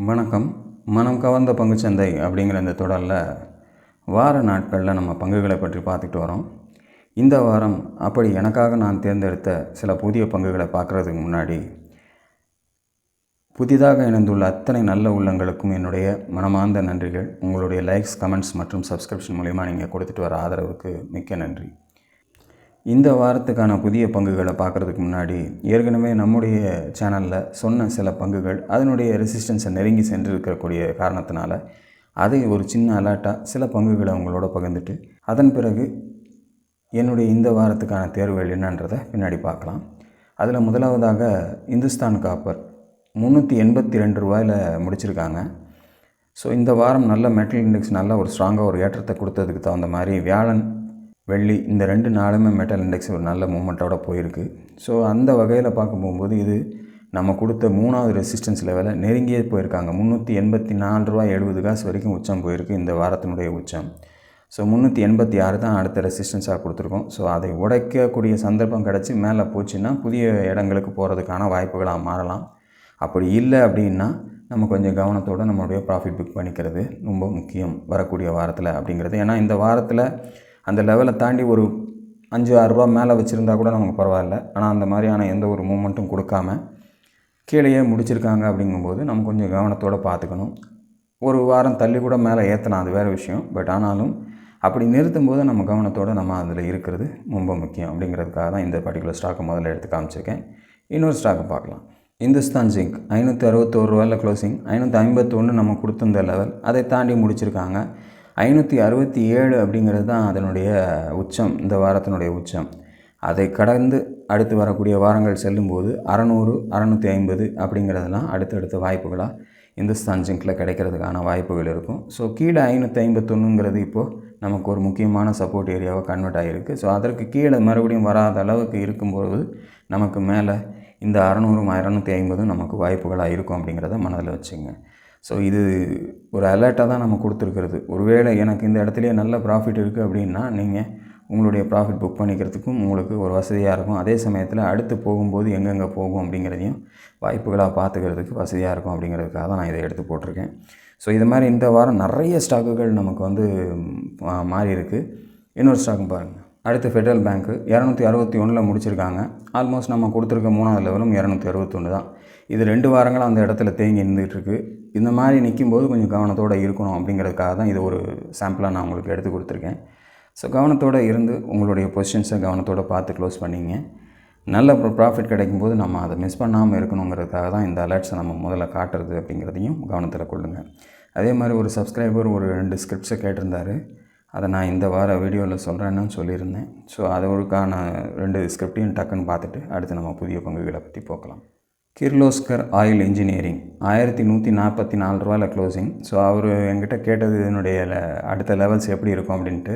வணக்கம். மனம் கவர்ந்த பங்குச்சந்தை அப்படிங்கிற இந்த தொடரில் வார நாட்களில் நம்ம பங்குகளை பற்றி பார்த்துட்டு வரோம். இந்த வாரம் அப்படி எனக்காக நான் தேர்ந்தெடுத்த சில புதிய பங்குகளை பார்க்குறதுக்கு முன்னாடி, புதிதாக இணைந்துள்ள அத்தனை நல்ல உள்ளங்களுக்கும் என்னுடைய மனமார்ந்த நன்றிகள். உங்களுடைய லைக்ஸ், கமெண்ட்ஸ் மற்றும் சப்ஸ்கிரிப்ஷன் மூலிமா நீங்கள் கொடுத்துட்டு வர ஆதரவுக்கு மிக்க நன்றி. இந்த வாரத்துக்கான புதிய பங்குகளை பார்க்குறதுக்கு முன்னாடி, ஏற்கனவே நம்முடைய சேனலில் சொன்ன சில பங்குகள் அதனுடைய ரெசிஸ்டன்ஸை நெருங்கி சென்றிருக்கக்கூடிய காரணத்தினால அதை ஒரு சின்ன அலர்ட்டாக சில பங்குகளை உங்களோட பகிர்ந்துட்டு, அதன் பிறகு என்னுடைய இந்த வாரத்துக்கான தேர்வுகள் என்னன்றதை பின்னாடி பார்க்கலாம். அதில் முதலாவதாக இந்துஸ்தான் காப்பர் 382 ரூபாயில் முடிச்சிருக்காங்க. ஸோ இந்த வாரம் நல்ல மெட்டல் இண்டெக்ஸ் நல்ல ஒரு ஸ்ட்ராங்காக ஒரு ஏற்றத்தை கொடுத்ததுக்கு தகுந்த மாதிரி வியாழன், வெள்ளி இந்த 2 நாளுமே மெட்டல் இண்டெக்ஸ் ஒரு நல்ல மூமெண்ட்டோட போயிருக்கு. ஸோ அந்த வகையில் பார்க்க போகும்போது இது நம்ம கொடுத்த 3வது ரெசிஸ்டன்ஸ் லெவலை நெருங்கியே போயிருக்காங்க. 384 ரூபா 70 காசு வரைக்கும் உச்சம் போயிருக்கு இந்த வாரத்தினுடைய உச்சம். ஸோ 386 தான் அடுத்த ரெசிஸ்டன்ஸாக கொடுத்துருக்கோம். ஸோ அதை உடைக்கக்கூடிய சந்தர்ப்பம் கிடச்சி மேலே போச்சுன்னா புதிய இடங்களுக்கு போகிறதுக்கான வாய்ப்புகளாக மாறலாம். அப்படி இல்லை அப்படின்னா நம்ம கொஞ்சம் கவனத்தோடு நம்மளுடைய ப்ராஃபிட் புக் பண்ணிக்கிறது ரொம்ப முக்கியம் வரக்கூடிய வாரத்தில் அப்படிங்கிறது. ஏன்னா இந்த வாரத்தில் அந்த லெவலை தாண்டி ஒரு 5-6 ரூபா மேலே வச்சுருந்தா கூட நமக்கு பரவாயில்ல. ஆனால் அந்த மாதிரியான எந்த ஒரு மூமெண்ட்டும் கொடுக்காம கீழேயே முடிச்சிருக்காங்க. அப்படிங்கும்போது நம்ம கொஞ்சம் கவனத்தோடு பார்த்துக்கணும். ஒரு வாரம் தள்ளி கூட மேலே ஏற்றலாம், அது வேறு விஷயம். பட் ஆனாலும் அப்படி நிறுத்தும் போது நம்ம கவனத்தோடு நம்ம அதில் இருக்கிறது ரொம்ப முக்கியம். அப்படிங்கிறதுக்காக தான் இந்த பர்டிகுலர் ஸ்டாக்கை முதல்ல எடுத்து காமிச்சிருக்கேன். இன்னொரு ஸ்டாக்கை பார்க்கலாம். இந்துஸ்தான் ஜிங்க் 561 ரூபாயில் க்ளோசிங். 551 நம்ம கொடுத்துருந்த லெவல், அதை தாண்டி முடிச்சிருக்காங்க. 567 அப்படிங்கிறது தான் அதனுடைய உச்சம், இந்த வாரத்தினுடைய உச்சம். அதை கடந்து அடுத்து வரக்கூடிய வாரங்கள் செல்லும்போது 600, 650 அப்படிங்கிறதெல்லாம் அடுத்தடுத்த வாய்ப்புகளாக இந்துஸ்தான் ஜிங்கில் கிடைக்கிறதுக்கான வாய்ப்புகள் இருக்கும். ஸோ கீழே 551ங்கிறது இப்போது நமக்கு ஒரு முக்கியமான சப்போர்ட் ஏரியாவாக கன்வெர்ட் ஆகிருக்கு. ஸோ அதற்கு கீழே மறுபடியும் வராத அளவுக்கு இருக்கும்போது நமக்கு மேலே இந்த 600, 650 நமக்கு வாய்ப்புகளாக இருக்கும் அப்படிங்கிறத மனதில் வச்சுங்க. ஸோ இது ஒரு அலர்ட்டாக தான் நம்ம கொடுத்துருக்கிறது. ஒருவேளை எனக்கு இந்த இடத்துலையே நல்ல ப்ராஃபிட் இருக்குது அப்படின்னா நீங்கள் உங்களுடைய ப்ராஃபிட் புக் பண்ணிக்கிறதுக்கும் உங்களுக்கு ஒரு வசதியாக இருக்கும். அதே சமயத்தில் அடுத்து போகும்போது எங்கெங்கே போகும் அப்படிங்கிறதையும் வாய்ப்புகளாக பார்த்துக்கிறதுக்கு வசதியாக இருக்கும். அப்படிங்கிறதுக்காக தான் நான் இதை எடுத்து போட்டிருக்கேன். ஸோ இது மாதிரி இந்த வாரம் நிறைய ஸ்டாக்குகள் நமக்கு மாறி இருக்குது. இன்னொரு ஸ்டாக்கும் பாருங்கள். அடுத்து ஃபெடரல் பேங்க்கு 261 முடிச்சிருக்காங்க. ஆல்மோஸ்ட் நம்ம கொடுத்துருக்க 3வது லெவலும் 261 தான். இது 2 வாரங்களாக அந்த இடத்துல தேங்கி இருந்துகிட்ருக்கு. இந்த மாதிரி நிற்கும்போது கொஞ்சம் கவனத்தோடு இருக்கணும். அப்படிங்கிறதுக்காக தான் இது ஒரு சாம்பிளாக நான் உங்களுக்கு எடுத்து கொடுத்துருக்கேன். ஸோ கவனத்தோடு இருந்து உங்களுடைய பொசிஷன்ஸை கவனத்தோடு பார்த்து க்ளோஸ் பண்ணிங்க. நல்ல ப்ராஃபிட் கிடைக்கும்போது நம்ம அதை மிஸ் பண்ணாமல் இருக்கணுங்கிறதுக்காக தான் இந்த அலர்ட்ஸை நம்ம முதல்ல காட்டுறது அப்படிங்கிறதையும் கவனத்தில் கொள்ளுங்கள். அதே மாதிரி ஒரு சப்ஸ்கிரைபர் ஒரு 2 ஸ்கிரிப்ட்ஸை கேட்டிருந்தார். அதை நான் இந்த வார வீடியோவில் சொல்கிறேன்னு சொல்லியிருந்தேன். ஸோ அதற்கான 2 ஸ்கிரிப்டையும் டக்குன்னு பார்த்துட்டு அடுத்து நம்ம புதிய பங்குகளை பற்றி போக்கலாம். கிர்லோஸ்கர் ஆயில் இன்ஜினியரிங் 1144 ரூபாயில் க்ளோசிங். ஸோ அவர் என்கிட்ட கேட்டது என்னுடைய அடுத்த லெவல்ஸ் எப்படி இருக்கும் அப்படின்ட்டு.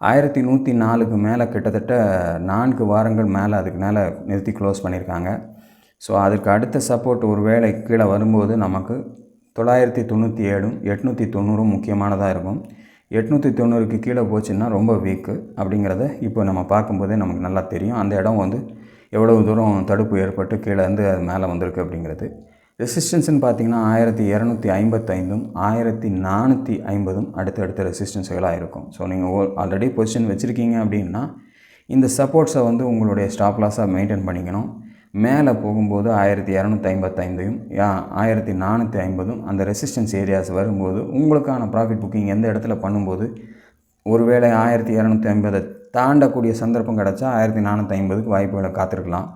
1104க்கு மேலே கிட்டத்தட்ட 4 வாரங்கள் மேலே அதுக்கு மேலே நிறுத்தி க்ளோஸ் பண்ணியிருக்காங்க. ஸோ அதுக்கு அடுத்த சப்போர்ட் ஒரு வேளை கீழே வரும்போது நமக்கு 997, 890 முக்கியமானதாக இருக்கும். 890க்கு கீழே போச்சுன்னா ரொம்ப வீக்கு அப்படிங்கிறத இப்போ நம்ம பார்க்கும்போதே நமக்கு நல்லா தெரியும். அந்த இடம் எவ்வளவு தூரம் தடுப்பு ஏற்பட்டு கீழே அது மேலே வந்திருக்கு அப்படிங்கிறது. ரெசிஸ்டன்ஸ்னு பார்த்திங்கன்னா 1255, 1450 அடுத்தடுத்த ரெசிஸ்டன்ஸுகளாக இருக்கும். ஸோ நீங்கள் ஆல்ரெடி பொசிஷன் வச்சுருக்கீங்க அப்படின்னா இந்த சப்போர்ட்ஸை உங்களுடைய ஸ்டாப் லாஸாக மெயின்டைன் பண்ணிக்கணும். மேலே போகும்போது 1255, 1450 அந்த ரெசிஸ்டன்ஸ் ஏரியாஸ் வரும்போது உங்களுக்கான ப்ராஃபிட் புக்கிங் எந்த இடத்துல பண்ணும்போது ஒருவேளை 1250 தாண்டக்கூடிய சந்தர்ப்பம் கிடச்சா 1450க்கு வாய்ப்புகளை காத்திருக்கலாம்.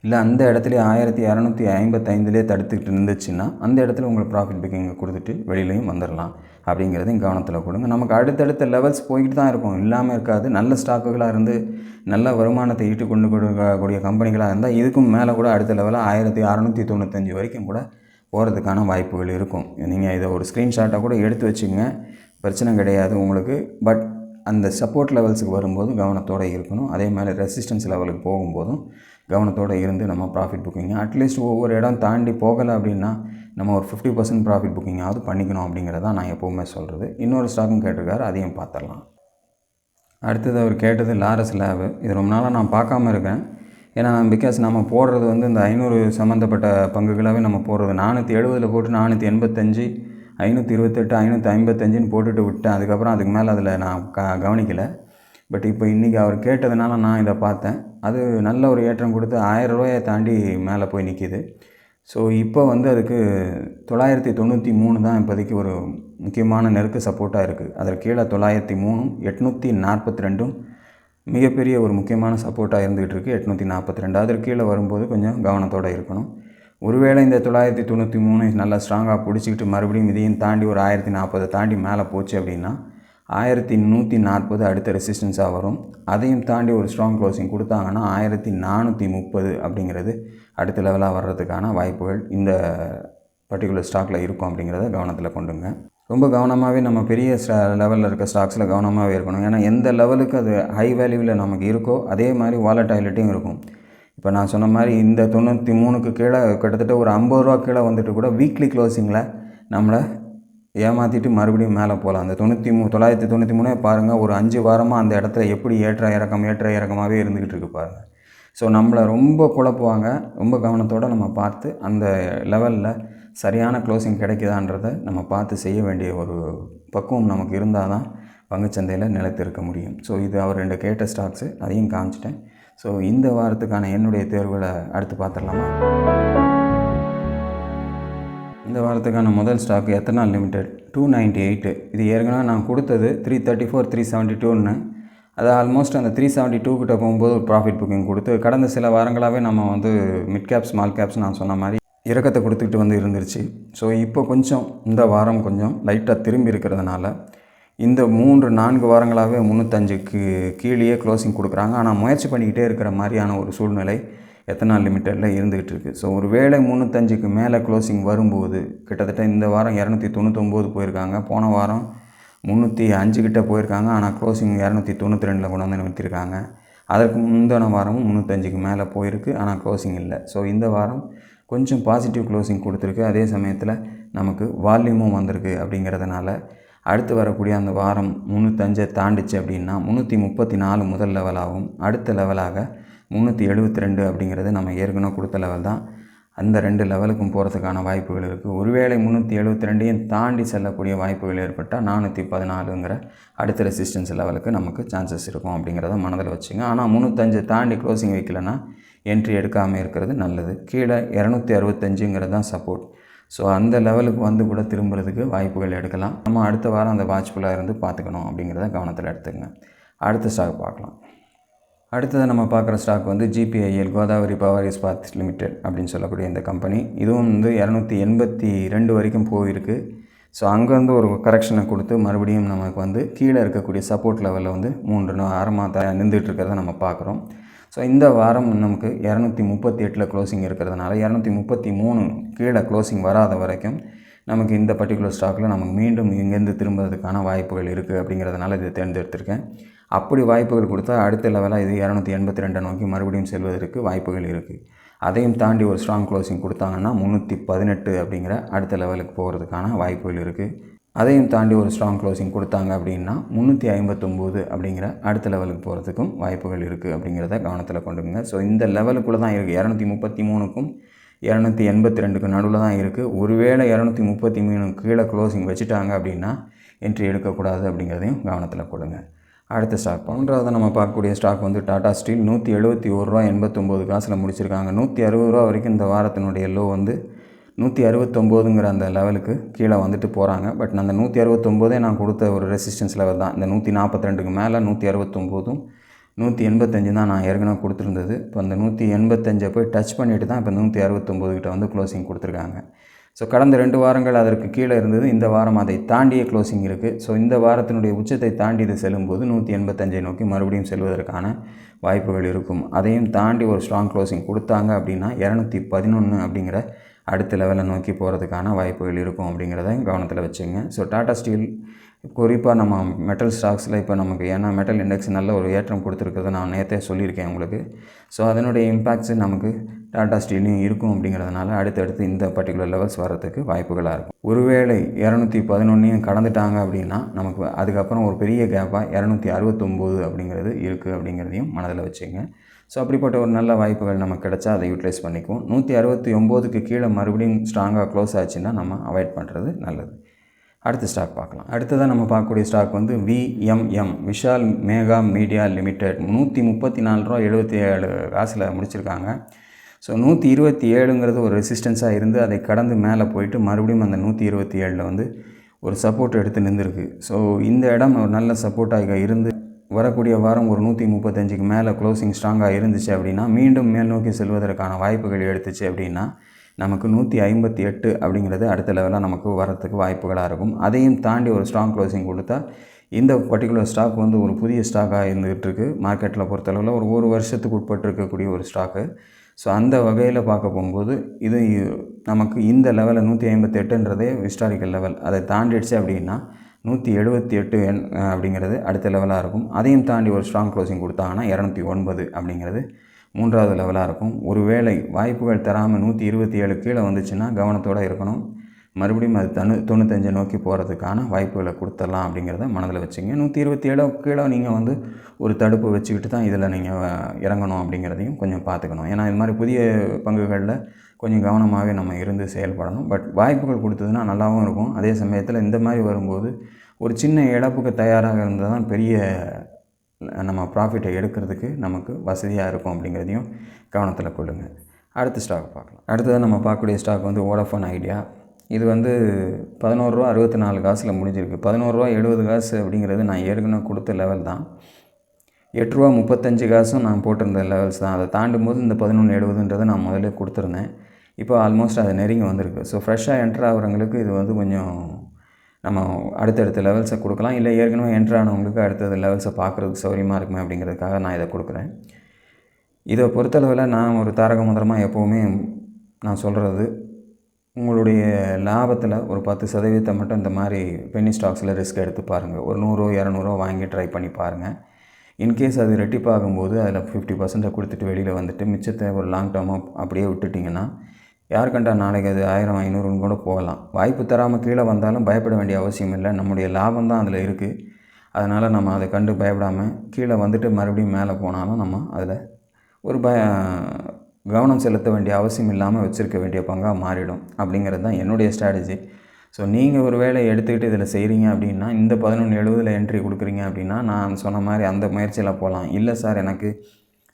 இல்லை அந்த இடத்துல 1255 தடுத்துக்கிட்டு இருந்துச்சுன்னா அந்த இடத்துல உங்களுக்கு ப்ராஃபிட் புக்கிங்கை கொடுத்துட்டு வெளியிலையும் வந்துடலாம். அப்படிங்கிறதையும் கவனத்தில் கொடுங்க. நமக்கு அடுத்தடுத்த லெவல்ஸ் போய்கிட்டு தான் இருக்கும், இல்லாமல் இருக்காது. நல்ல ஸ்டாக்குகளாக இருந்து நல்ல வருமானத்தை ஈட்டு கொண்டு கொடுக்கக்கூடிய கம்பெனிகளாக இருந்தால் இதுக்கும் மேலே கூட அடுத்த லெவலில் 1695 வரைக்கும் கூட போகிறதுக்கான வாய்ப்புகள் இருக்கும். நீங்கள் இதை ஒரு ஸ்க்ரீன்ஷாட்டாக கூட எடுத்து வச்சுக்கோங்க, பிரச்சனை கிடையாது உங்களுக்கு. பட் அந்த சப்போர்ட் லெவல்ஸுக்கு வரும்போது கவனத்தோடு இருக்கணும். அதே மாதிரி ரெசிஸ்டன்ஸ் லெவலுக்கு போகும்போதும் கவனத்தோடு இருந்து நம்ம ப்ராஃபிட் புக்கிங்க அட்லீஸ்ட் ஒவ்வொரு இடம் தாண்டி போகலை அப்படின்னா நம்ம ஒரு 50% ப்ராஃபிட் புக்கிங்காவது பண்ணிக்கணும். அப்படிங்கிறதான் நான் எப்போவுமே சொல்கிறது. இன்னொரு ஸ்டாக்கும் கேட்டிருக்காரு, அதையும் பார்த்துடலாம். அடுத்தது அவர் கேட்டது லாரஸ் லேபு. இது ரொம்ப நாளாக நான் பார்க்காம இருக்கேன். ஏன்னா பிகாஸ் நம்ம போடுறது வந்து இந்த 500 சம்மந்தப்பட்ட பங்குகளாகவே நம்ம போடுறது 470 போட்டு 485, 528, 555ன்னு போட்டுட்டு விட்டேன். அதுக்கப்புறம் அதுக்கு மேலே அதில் நான் கவனிக்கலை. பட் இப்போ இன்றைக்கி அவர் கேட்டதுனால நான் இதை பார்த்தேன். அது நல்ல ஒரு ஏற்றம் கொடுத்து 1000 ரூபாயை தாண்டி மேலே போய் நிற்கிது. ஸோ இப்போ வந்து அதுக்கு 993 தான் இப்போதைக்கு ஒரு முக்கியமான நெருக்க சப்போர்ட்டாக இருக்குது. அதற்கு கீழே 903, 842 மிகப்பெரிய ஒரு முக்கியமான சப்போர்ட்டாக இருந்துகிட்டு இருக்குது. 842 அதற்கு கீழே வரும்போது கொஞ்சம் கவனத்தோடு இருக்கணும். ஒருவேளை இந்த 993 நல்லா ஸ்ட்ராங்காக பிடிச்சிக்கிட்டு மறுபடியும் இதையும் தாண்டி ஒரு 1040 தாண்டி மேலே போச்சு அப்படின்னா 1140 அடுத்த ரெசிஸ்டன்ஸாக வரும். அதையும் தாண்டி ஒரு ஸ்ட்ராங் க்ளோசிங் கொடுத்தாங்கன்னா 1430 அப்படிங்கிறது அடுத்த லெவலாக வர்றதுக்கான வாய்ப்புகள் இந்த பர்டிகுலர் ஸ்டாக்கில் இருக்கும் அப்படிங்கிறத கவனத்தில் கொண்டுங்க. ரொம்ப கவனமாகவே நம்ம பெரிய லெவலில் இருக்க ஸ்டாக்ஸில் கவனமாகவே இருக்கணும். ஏன்னா எந்த லெவலுக்கு அது ஹை வேல்யூவில் நமக்கு இருக்கோ அதே மாதிரி வாலட்டாலிட்டியும் இருக்கும். இப்போ நான் சொன்ன மாதிரி இந்த 93க்கு கீழே கிட்டத்தட்ட ஒரு 50 ரூபா கீழே வந்துட்டு கூட வீக்லி க்ளோசிங்கில் நம்மளை ஏமாற்றிட்டு மறுபடியும் மேலே போகலாம். அந்த 993 பாருங்கள், ஒரு 5 வாரமாக அந்த இடத்துல எப்படி ஏற்ற இறக்கமாகவே இருந்துக்கிட்டு இருக்கு பாருங்கள். ஸோ நம்மளை ரொம்ப குழப்புவாங்க. ரொம்ப கவனத்தோடு நம்ம பார்த்து அந்த லெவலில் சரியான க்ளோசிங் கிடைக்குதான்றதை நம்ம பார்த்து செய்ய வேண்டிய ஒரு பக்குவம் நமக்கு இருந்தால் தான் பங்குச்சந்தையில் நிலைத்து இருக்க முடியும். ஸோ இது அவர் 2 கேட்ட ஸ்டாக்ஸு, அதையும் காமிச்சிட்டேன். ஸோ இந்த வாரத்துக்கான என்னுடைய தேர்வுகளை அடுத்து பார்த்துடலாமா? இந்த வாரத்துக்கான முதல் ஸ்டாக் எத்தனால் லிமிடெட் 298. இது ஏற்கனவே நான் கொடுத்தது 334, 372ன்னு. அது ஆல்மோஸ்ட் அந்த 372 கிட்ட போகும்போது ஒரு ப்ராஃபிட் புக்கிங் கொடுத்து கடந்த சில வாரங்களாகவே நம்ம வந்து மிட் கேப் ஸ்மால் கேப்ஸ் நான் சொன்ன மாதிரி இறக்கத்தை கொடுத்துக்கிட்டு வந்து இருந்துருச்சு. ஸோ இப்போ கொஞ்சம் இந்த வாரம் கொஞ்சம் லைட்டாக திரும்பி இருக்கிறதுனால இந்த 3-4 வாரங்களாகவே 305க்கு கீழே க்ளோசிங் கொடுக்குறாங்க. ஆனால் முயற்சி பண்ணிக்கிட்டே இருக்கிற மாதிரியான ஒரு சூழ்நிலை எத்தனால் லிமிட்டடில் இருந்துக்கிட்டு இருக்குது. ஸோ ஒரு வேளை 305க்கு மேலே க்ளோசிங் வரும்போது கிட்டத்தட்ட இந்த வாரம் 299 போயிருக்காங்க. போன வாரம் 305 கிட்ட போயிருக்காங்க. ஆனால் க்ளோசிங் 292 கொண்டு வந்து நிறுத்தியிருக்காங்க. அதற்கு முந்தின வாரமும் 305க்கு மேலே போயிருக்கு. ஆனால் க்ளோசிங் இல்லை. ஸோ இந்த வாரம் கொஞ்சம் பாசிட்டிவ் க்ளோசிங் கொடுத்துருக்கு. அதே சமயத்தில் நமக்கு வால்யூமும் வந்திருக்கு. அப்படிங்கிறதுனால அடுத்து வரக்கூடிய அந்த வாரம் 305 தாண்டிச்சு அப்படின்னா 334 முதல் லெவலாகவும் அடுத்த லெவலாக 372 அப்படிங்கிறது நம்ம ஏற்கனவே கொடுத்த லெவல் தான். அந்த 2 லெவலுக்கும் போகிறதுக்கான வாய்ப்புகள் இருக்குது. ஒருவேளை 372ஐயும் தாண்டி செல்லக்கூடிய வாய்ப்புகள் ஏற்பட்டால் 414ங்கிற அடுத்த ரெசிஸ்டன்ஸ் லெவலுக்கு நமக்கு சான்சஸ் இருக்கும் அப்படிங்கிறத மனதில் வச்சுங்க. ஆனால் 305 தாண்டி க்ளோசிங் வைக்கலைன்னா என்ட்ரி எடுக்காமல் இருக்கிறது நல்லது. கீழே 265ங்கிறது தான் சப்போர்ட். ஸோ அந்த லெவலுக்கு வந்து கூட திரும்புறதுக்கு வாய்ப்புகள் எடுக்கலாம். நம்ம அடுத்த வாரம் அந்த வாட்ச்ஃபுல்லாக இருந்து பார்த்துக்கணும் அப்படிங்கிறத கவனத்தில் எடுத்துங்க. அடுத்த ஸ்டாக் பார்க்கலாம். அடுத்தது நம்ம பார்க்குற ஸ்டாக் வந்து GPIL, Godavari power Ispat limited அப்படின்னு சொல்லக்கூடிய இந்த கம்பெனி. இதுவும் வந்து 282 வரைக்கும் போயிருக்கு. ஸோ அங்கேருந்து ஒரு கரெக்ஷனை கொடுத்து மறுபடியும் நமக்கு வந்து கீழே இருக்கக்கூடிய சப்போர்ட் லெவலில் வந்து 3 வாரமாக நின்றுட்டு இருக்கிறத நம்ம பார்க்குறோம். ஸோ இந்த வாரம் நமக்கு 238 க்ளோசிங் இருக்கிறதுனால 233 கீழே க்ளோசிங் வராத வரைக்கும் நமக்கு இந்த பர்டிகுலர் ஸ்டாக்கில் நமக்கு மீண்டும் இங்கேருந்து திரும்புறதுக்கான வாய்ப்புகள் இருக்குது. அப்படிங்கிறதுனால இதை தேர்ந்தெடுத்திருக்கேன். அப்படி வாய்ப்புகள் கொடுத்தா அடுத்த லெவலாக இது 282 நோக்கி மறுபடியும் செல்வதற்கு வாய்ப்புகள் இருக்குது. அதையும் தாண்டி ஒரு ஸ்ட்ராங் க்ளோசிங் கொடுத்தாங்கன்னா 318 அப்படிங்கிற அடுத்த லெவலுக்கு போகிறதுக்கான வாய்ப்புகள் இருக்குது. அதையும் தாண்டி ஒரு ஸ்ட்ராங் க்ளோசிங் கொடுத்தாங்க அப்படின்னா 359 அப்படிங்கிற அடுத்த லெவலுக்கு போகிறதுக்கும் வாய்ப்புகள் இருக்குது அப்படிங்கிறத கவனத்தில் கொண்டுங்க. ஸோ இந்த லெவலுக்குள்ளே தான் இருக்குது. 233க்கும் 282க்கும் நடுவில் தான் இருக்குது. ஒருவேளை 233 கீழே க்ளோசிங் வச்சுட்டாங்க அப்படின்னா என்ட்ரி எடுக்கக்கூடாது அப்படிங்கிறதையும் கவனத்தில் கொடுங்க. அடுத்த ஸ்டாக் 3வது நம்ம பார்க்கக்கூடிய ஸ்டாக் வந்து டாடா ஸ்டீல். 171.89 ரூபா முடிச்சிருக்காங்க. 160 ரூபா வரைக்கும் இந்த வாரத்தினுடைய லோ வந்து 169ங்கிற அந்த லெவலுக்கு கீழே வந்துட்டு போகிறாங்க. பட் அந்த 169 நான் கொடுத்த ஒரு ரெசிஸ்டன்ஸ் லெவல் தான். இந்த 142க்கு மேலே 169ம் 185 தான் நான் ஏற்கனவே கொடுத்துருந்தது. இப்போ அந்த 185 போய் டச் பண்ணிவிட்டு தான் இப்போ 169 கிட்ட வந்து க்ளோசிங் கொடுத்துருக்காங்க. ஸோ கடந்த 2 வாரங்கள் அதற்கு கீழே இருந்தது. இந்த வாரம் அதை தாண்டிய க்ளோசிங் இருக்குது. ஸோ இந்த வாரத்தினுடைய உச்சத்தை தாண்டி இது செல்லும்போது 185 நோக்கி மறுபடியும் செல்வதற்கான வாய்ப்புகள் இருக்கும். அதையும் தாண்டி ஒரு ஸ்ட்ராங் க்ளோசிங் கொடுத்தாங்க அப்படின்னா 211 அப்படிங்கிற அடுத்த லெவலை நோக்கி போகிறதுக்கான வாய்ப்புகள் இருக்கும் அப்படிங்கிறத கவனத்தில் வச்சுங்க. ஸோ டாடா ஸ்டீல் குறிப்பாக நம்ம மெட்டல் ஸ்டாக்ஸில் இப்போ நமக்கு ஏன்னா மெட்டல் இண்டெக்ஸ் நல்ல ஒரு ஏற்றம் கொடுத்துருக்கிறத நான் நேற்றே சொல்லியிருக்கேன் உங்களுக்கு. ஸோ அதனுடைய இம்பேக்ட்ஸு நமக்கு டாடா ஸ்டீலையும் இருக்கும். அப்படிங்கிறதுனால அடுத்தடுத்து இந்த பர்டிகுலர் லெவல்ஸ் வர்றதுக்கு வாய்ப்புகளாக இருக்கும். ஒருவேளை 211 கடந்துட்டாங்க அப்படின்னா நமக்கு அதுக்கப்புறம் ஒரு பெரிய கேப்பாக 269 அப்படிங்கிறது இருக்குது அப்படிங்கிறதையும் மனதில் வச்சுங்க. ஸோ அப்படிப்பட்ட ஒரு நல்ல வாய்ப்புகள் நமக்கு கிடச்சா அதை யூட்டிலைஸ் பண்ணிக்குவோம். 169க்கு கீழே மறுபடியும் ஸ்ட்ராங்காக க்ளோஸ் ஆச்சுன்னா நம்ம அவாய்ட் பண்ணுறது நல்லது. அடுத்த ஸ்டாக் பார்க்கலாம். அடுத்ததாக நம்ம பார்க்கக்கூடிய ஸ்டாக் வந்து VMM, Vishal Megha media limited. 134.77 முடிச்சிருக்காங்க. ஸோ 127ங்கிறது ஒரு ரெசிஸ்டன்ஸாக இருந்து அதை கடந்து மேலே போயிட்டு மறுபடியும் அந்த 127 வந்து ஒரு சப்போர்ட் எடுத்து நின்றுருக்கு. ஸோ இந்த இடம் ஒரு நல்ல சப்போர்ட்டாக இருந்து வரக்கூடிய வாரம் ஒரு 135க்கு மேலே க்ளோசிங் ஸ்ட்ராங்காக இருந்துச்சு அப்படின்னா மீண்டும் மேல் நோக்கி செல்வதற்கான வாய்ப்புகள் எடுத்துச்சு அப்படின்னா நமக்கு 158 அப்படிங்கிறது அடுத்த லெவலாக நமக்கு வரத்துக்கு வாய்ப்புகளாக இருக்கும். அதையும் தாண்டி ஒரு ஸ்ட்ராங் க்ளோசிங் கொடுத்தா இந்த பர்டிகுலர் ஸ்டாக் வந்து ஒரு புதிய ஸ்டாக்காக இருந்துகிட்டு இருக்குது. மார்க்கெட்டில் பொறுத்தளவில் ஒரு வருஷத்துக்கு உட்பட்டிருக்கக்கூடிய ஒரு ஸ்டாக்கு. ஸோ அந்த வகையில் பார்க்க போகும்போது இது நமக்கு இந்த லெவலில் 158ன்றதே ஹிஸ்டாரிக்கல் லெவல். அதை தாண்டிடுச்சு அப்படின்னா 178 அப்படிங்கிறது அடுத்த லெவலாக இருக்கும். அதையும் தாண்டி ஒரு ஸ்ட்ராங் க்ளோசிங் கொடுத்தாங்கன்னா 209 அப்படிங்கிறது மூன்றாவது லெவலாக இருக்கும். ஒருவேளை வாய்ப்புகள் தராமல் 127 கீழே வந்துச்சுன்னா கவனத்தோடு இருக்கணும். மறுபடியும் அது 95 நோக்கி போகிறதுக்கான வாய்ப்புகளை கொடுத்துடலாம் அப்படிங்கிறத மனதில் வச்சுங்க. 127 கீழே நீங்கள் வந்து ஒரு தடுப்பு வச்சுக்கிட்டு தான் இதில் நீங்கள் இறங்கணும் அப்படிங்கிறதையும் கொஞ்சம் பார்த்துக்கணும். ஏன்னா இது மாதிரி புதிய பங்குகளில் கொஞ்சம் கவனமாகவே நம்ம இருந்து செயல்படணும். பட் வாய்ப்புகள் கொடுத்ததுன்னா நல்லாவும் இருக்கும். அதே சமயத்தில் இந்த மாதிரி வரும்போது ஒரு சின்ன இழப்புக்கு தயாராக இருந்தால் தான் பெரிய நம்ம ப்ராஃபிட்டை எடுக்கிறதுக்கு நமக்கு வசதியாக இருக்கும் அப்படிங்கிறதையும் கவனத்தில் கொள்ளுங்கள். அடுத்த ஸ்டாக் பார்க்கலாம். அடுத்ததாக நம்ம பார்க்கக்கூடிய ஸ்டாக் வந்து வோடாஃபோன் ஐடியா. இது வந்து ₹11.64 முடிஞ்சிருக்கு. ₹11.70 அப்படிங்கிறது நான் ஏற்கனவே கொடுத்த லெவல் தான். ₹8.35 நான் போட்டிருந்த லெவல்ஸ் தான். அதை தாண்டும் போது இந்த 11.70ன்றதை நான் முதல்ல கொடுத்துருந்தேன். இப்போ ஆல்மோஸ்ட் அதை நெருங்கி வந்திருக்கு. ஸோ ஃப்ரெஷ்ஷாக என்ட்ரு ஆகிறவங்களுக்கு இது வந்து கொஞ்சம் நம்ம அடுத்தடுத்த லெவல்ஸை கொடுக்கலாம். இல்லை ஏற்கனவே என்ட்ரு ஆனவங்களுக்கு அடுத்தடுத்த லெவல்ஸை பார்க்குறதுக்கு சௌரியமாக இருக்குமே அப்படிங்கிறதுக்காக நான் இதை கொடுக்குறேன். இதை பொறுத்தளவில் நான் ஒரு தாரக மந்திரமாக எப்போவுமே நான் சொல்கிறது, உங்களுடைய லாபத்தில் ஒரு 10% மட்டும் இந்த மாதிரி பென்னி ஸ்டாக்ஸில் ரிஸ்க் எடுத்து பாருங்கள். ஒரு 100 200 வாங்கி ட்ரை பண்ணி பாருங்கள். இன்கேஸ் அது ரெட்டிப்பாகும்போது அதில் 50% கொடுத்துட்டு வெளியில் வந்துட்டு மிச்சத்தை ஒரு லாங் டேர்மாக அப்படியே விட்டுட்டிங்கன்னா யார் கண்டா நாளைக்கு அது 1000 500ன்னு கூட போகலாம். வாய்ப்பு தராமல் கீழே வந்தாலும் பயப்பட வேண்டிய அவசியம் இல்லை. நம்முடைய லாபம் தான் அதில் இருக்குது. அதனால் நம்ம அதை கண்டு பயப்படாமல் கீழே வந்துட்டு மறுபடியும் மேலே போனாலும் நம்ம அதில் ஒரு கவனம் செலுத்த வேண்டிய அவசியம் இல்லாமல் வச்சுருக்க வேண்டிய பங்காக மாறிடும் அப்படிங்கிறது தான் என்னுடைய ஸ்ட்ராட்டஜி. ஸோ நீங்கள் ஒரு வேளை எடுத்துக்கிட்டு இதில் செய்கிறீங்க அப்படின்னா இந்த 11.70 என்ட்ரி கொடுக்குறீங்க அப்படின்னா நான் சொன்ன மாதிரி அந்த முயற்சியில் போகலாம். இல்லை சார் எனக்கு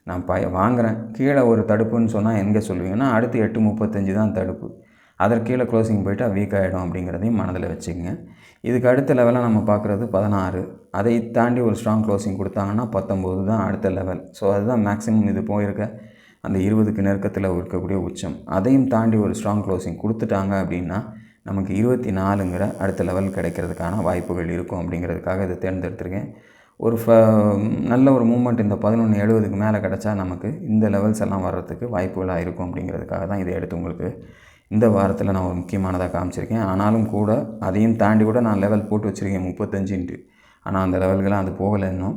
நான் வாங்குகிறேன் கீழே ஒரு தடுப்புன்னு சொன்னால் எங்கே சொல்லுவீங்கன்னா அடுத்து 8.35 தான் தடுப்பு. அதற்கு கீழே க்ளோசிங் போய்ட்டால் வீக் ஆகிடும் அப்படிங்கிறதையும் மனதில் வச்சுக்கங்க. இதுக்கு அடுத்த லெவலாக நம்ம பார்க்குறது 16. அதை தாண்டி ஒரு ஸ்ட்ராங் க்ளோசிங் கொடுத்தாங்கன்னா 19 தான் அடுத்த லெவல். ஸோ அதுதான் மேக்ஸிமம் இது போயிருக்க அந்த 20க்கு நெருக்கத்தில் இருக்கக்கூடிய உச்சம். அதையும் தாண்டி ஒரு ஸ்ட்ராங் க்ளோசிங் கொடுத்துட்டாங்க அப்படின்னா நமக்கு 24ங்கிற அடுத்த லெவல் கிடைக்கிறதுக்கான வாய்ப்புகள் இருக்கும் அப்படிங்கிறதுக்காக இதை தேர்ந்தெடுத்திருக்கேன். ஒரு நல்ல ஒரு மூமெண்ட் இந்த 11.70க்கு மேலே கிடச்சா நமக்கு இந்த லெவல்ஸ் எல்லாம் வர்றதுக்கு வாய்ப்புகளாக இருக்கும் அப்படிங்கிறதுக்காக தான் இதை எடுத்து உங்களுக்கு இந்த வாரத்தில் நான் ஒரு முக்கியமானதாக காமிச்சிருக்கேன். ஆனாலும் கூட அதையும் தாண்டி கூட நான் லெவல் போட்டு வச்சுருக்கேன் 35. ஆனால் அந்த லெவல்கெலாம் அது போகலை இன்னும்.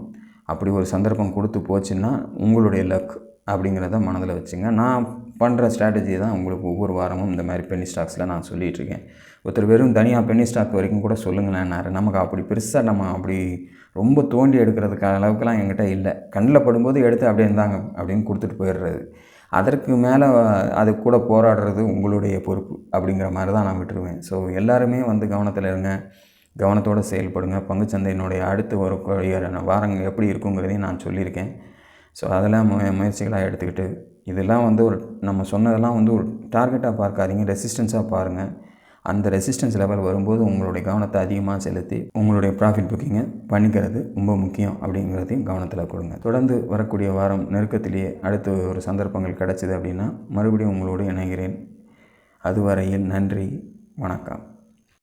அப்படி ஒரு சந்தர்ப்பம் கொடுத்து போச்சுன்னா உங்களுடைய லக் அப்படிங்கிறத மனதில் வச்சுங்க. நான் பண்ணுற ஸ்ட்ராட்டஜி தான் உங்களுக்கு ஒவ்வொரு வாரமும் இந்த மாதிரி பென்னி ஸ்டாக்ஸில் நான் சொல்லிகிட்ருக்கேன். ஒருத்தர் வெறும் தனியாக பென்னி ஸ்டாக் வரைக்கும் கூட சொல்லுங்களேன்னாரு. நமக்கு அப்படி பெருசாக நம்ம அப்படி ரொம்ப தோண்டி எடுக்கிறதுக்கான அளவுக்குலாம் என்கிட்ட இல்லை. கண்ணில் படும்போது எடுத்து அப்படியே இருந்தாங்க அப்படின்னு கொடுத்துட்டு போயிடுறது. அதற்கு மேலே அது கூட போராடுறது உங்களுடைய பொறுப்பு அப்படிங்கிற மாதிரி தான் நான் விட்டுருவேன். ஸோ எல்லாருமே வந்து கவனத்தில் இருங்க, கவனத்தோடு செயல்படுங்க. பங்குச்சந்தையினுடைய அடுத்து வரக்கூடிய வாரங்கள் எப்படி இருக்குங்கிறதையும் நான் சொல்லியிருக்கேன். ஸோ அதெல்லாம் முயற்சிகளாக எடுத்துக்கிட்டு இதெல்லாம் வந்து ஒரு நம்ம சொன்னதெல்லாம் வந்து ஒரு டார்கெட்டாக பார்க்காதீங்க, ரெசிஸ்டன்ஸாக பாருங்கள். அந்த ரெசிஸ்டன்ஸ் லெவல் வரும்போது உங்களுடைய கவனத்தை அதிகமாக செலுத்தி உங்களுடைய ப்ராஃபிட் புக்கிங்கை பண்ணிக்கிறது ரொம்ப முக்கியம் அப்படிங்கிறதையும் கவனத்தில் கொடுங்க. தொடர்ந்து வரக்கூடிய வாரம் நெருக்கத்திலேயே அடுத்து ஒரு சந்தர்ப்பங்கள் கிடச்சிது அப்படின்னா மறுபடியும் உங்களோடு இணைகிறேன். அதுவரையில் நன்றி, வணக்கம்.